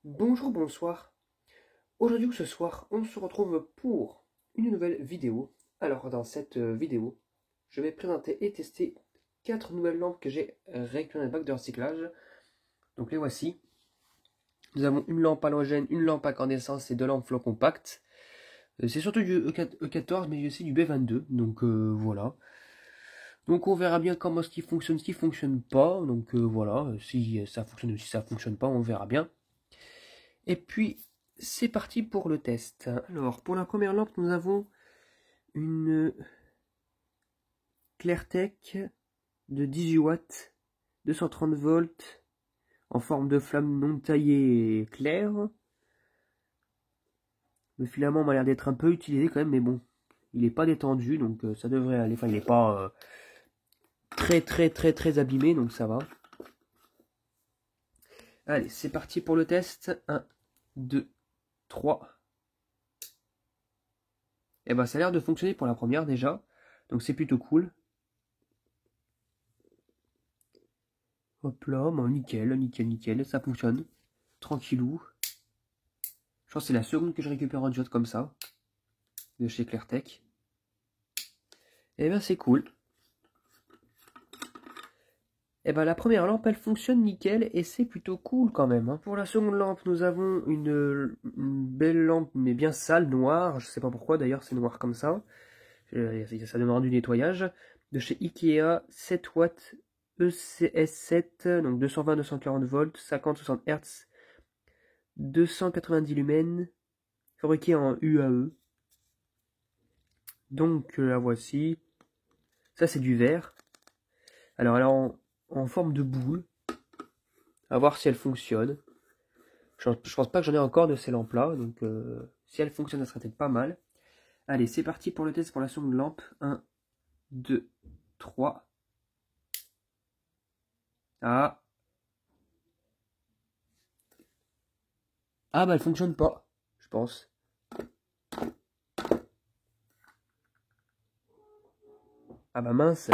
Bonjour, bonsoir. Aujourd'hui ou ce soir, on se retrouve pour une nouvelle vidéo. Alors, dans cette vidéo, je vais présenter et tester 4 nouvelles lampes que j'ai récupérées dans le bac de recyclage. Donc, les voici. Nous avons une lampe halogène, une lampe à incandescence et 2 lampes flow compactes. C'est surtout du E14, mais aussi du B22. Donc, voilà. Donc, on verra bien comment ce qui fonctionne pas. Donc, voilà. Si ça fonctionne ou si ça fonctionne pas, on verra bien. Et puis, c'est parti pour le test. Alors, pour la première lampe, nous avons une Clartech de 18 watts, 230 volts, en forme de flamme non taillée claire. Le filament m'a l'air d'être un peu utilisé quand même, mais bon, il n'est pas détendu, donc ça devrait aller. Enfin, il n'est pas très abîmé, donc ça va. Allez, c'est parti pour le test. 1, 2, 3. Et ben, ça a l'air de fonctionner pour la première déjà, donc c'est plutôt cool. Hop là, bon, nickel, ça fonctionne. Tranquillou. Je pense que c'est la seconde que je récupère en diode comme ça. De chez Clartech. Et ben c'est cool. Et ben la première lampe elle fonctionne nickel et c'est plutôt cool quand même. Pour la seconde lampe nous avons une belle lampe mais bien sale, noire. Je sais pas pourquoi d'ailleurs c'est noir comme ça. Ça demande du nettoyage. De chez Ikea, 7 watts ECS7, donc 220-240 volts, 50-60 Hz. 290 lumens, fabriqué en UAE. Donc la voici. Ça c'est du verre. Alors elle est en forme de boule. À voir si elle fonctionne. Je pense pas que j'en ai encore de ces lampes là. Donc si elle fonctionne, ça serait peut-être pas mal. Allez, c'est parti pour le test pour la seconde lampe. 1, 2, 3. Ah. Ah bah elle fonctionne pas, je pense. Ah bah mince.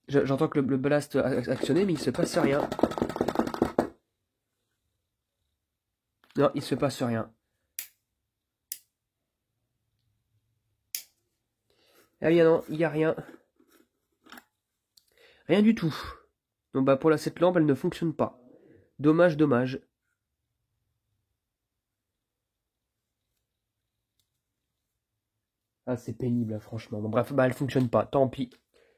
J'entends que le blast a actionné, mais il se passe rien. Non, il se passe rien. Ah bien non, il n'y a rien. Rien du tout. Donc bah pour cette lampe, elle ne fonctionne pas. Dommage. Ah c'est pénible franchement. Bon, bref, bah elle fonctionne pas, tant pis.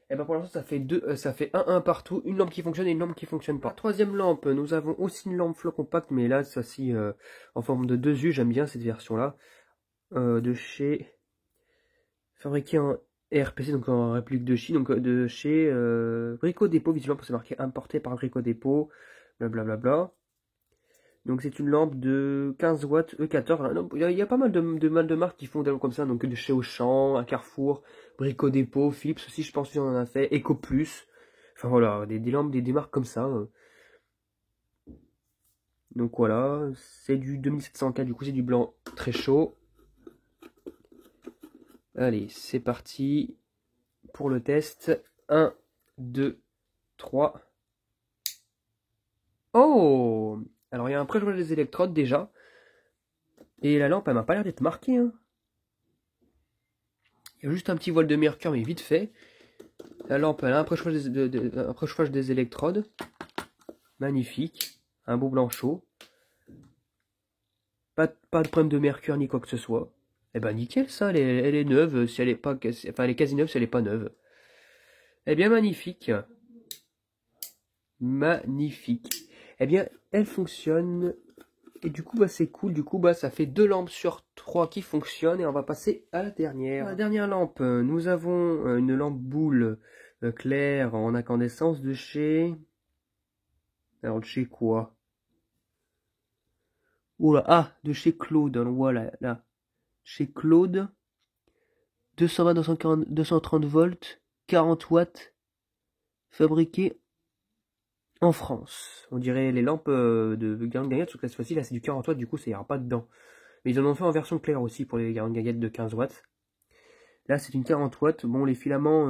Et ben pour l'instant ça fait ça fait 1 partout, une lampe qui fonctionne et une lampe qui fonctionne pas. La troisième lampe, nous avons aussi une lampe flow compact, mais là celle-ci en forme de 2U, j'aime bien cette version là. De chez fabriqué en RPC, donc en réplique de Chine, donc de chez Brico Dépôt, visiblement c'est marqué importé par Brico Dépôt, blablabla. Donc c'est une lampe de 15 watts E14. Il y a pas mal de marques qui font des lampes comme ça, donc de chez Auchan, à Carrefour, Brico Dépôt, Philips aussi, je pense qu'ils en ont fait, Eco Plus. Enfin voilà, des lampes, des marques comme ça. Donc voilà, c'est du 2700K, du coup c'est du blanc très chaud. Allez, c'est parti pour le test. 1, 2, 3. Oh! Alors il y a un préjoint des électrodes déjà. Et la lampe, elle m'a pas l'air d'être marquée, hein. Il y a juste un petit voile de mercure, mais vite fait. La lampe, elle a un préchauffage des électrodes. Magnifique. Un beau blanc chaud. Pas de problème de mercure ni quoi que ce soit. Eh ben nickel ça, elle est neuve, si elle est pas. Enfin elle est quasi neuve si elle est pas neuve. Eh bien magnifique. Magnifique. Eh bien, elle fonctionne. Et du coup, bah, c'est cool. Du coup, bah, ça fait 2 lampes sur 3 qui fonctionnent. Et on va passer à la dernière. La dernière lampe, nous avons une lampe boule claire en incandescence de chez... Alors, de chez quoi? Oula, ah, de chez Claude. Voilà, là. Chez Claude. 220, 230 volts. 40 watts. Fabriqué en France. On dirait les lampes de Garand Gadget, sauf que cette fois-ci, là, c'est du 40 watts. Du coup, ça ira pas dedans. Mais ils en ont fait en version claire aussi pour les Garand Gadget de 15 watts. Là, c'est une 40 watts. Bon, les filaments...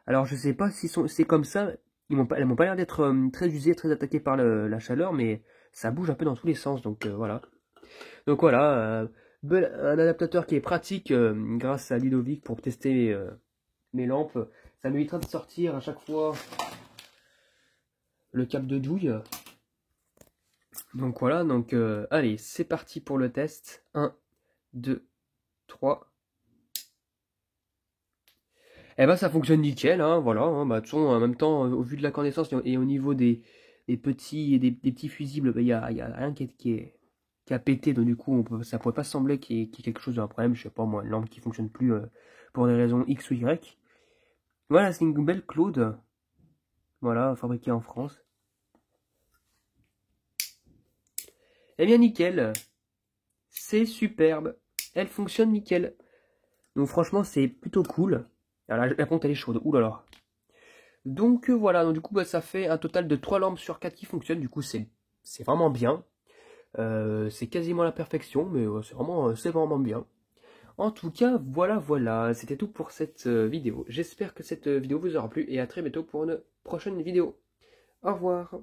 alors, je sais pas si c'est comme ça. elles m'ont pas l'air d'être très usées, très attaquées par la chaleur, mais ça bouge un peu dans tous les sens, donc voilà. Donc voilà, un adaptateur qui est pratique grâce à Ludovic pour tester mes lampes. Ça m'évitera de sortir à chaque fois le câble de douille. Donc voilà, donc allez, c'est parti pour le test. 1, 2, 3. Eh ben ça fonctionne nickel, hein, voilà. Hein, bah, de toute façon, en même temps, au vu de l'incandescence et au niveau des petits, des petits fusibles, il y a rien qui a pété, donc du coup, ça pourrait pas sembler qu'il y ait quelque chose d'un problème, je sais pas moi, une lampe qui fonctionne plus pour des raisons X ou Y. Voilà, c'est une belle Claude, voilà, fabriquée en France. Eh bien nickel, c'est superbe, elle fonctionne nickel. Donc franchement, c'est plutôt cool. Alors la compte elle est chaude, oulala. Donc voilà, donc du coup bah, ça fait un total de 3 lampes sur 4 qui fonctionnent, du coup c'est vraiment bien. C'est quasiment la perfection, mais c'est vraiment bien. En tout cas, voilà, c'était tout pour cette vidéo. J'espère que cette vidéo vous aura plu et à très bientôt pour une prochaine vidéo. Au revoir.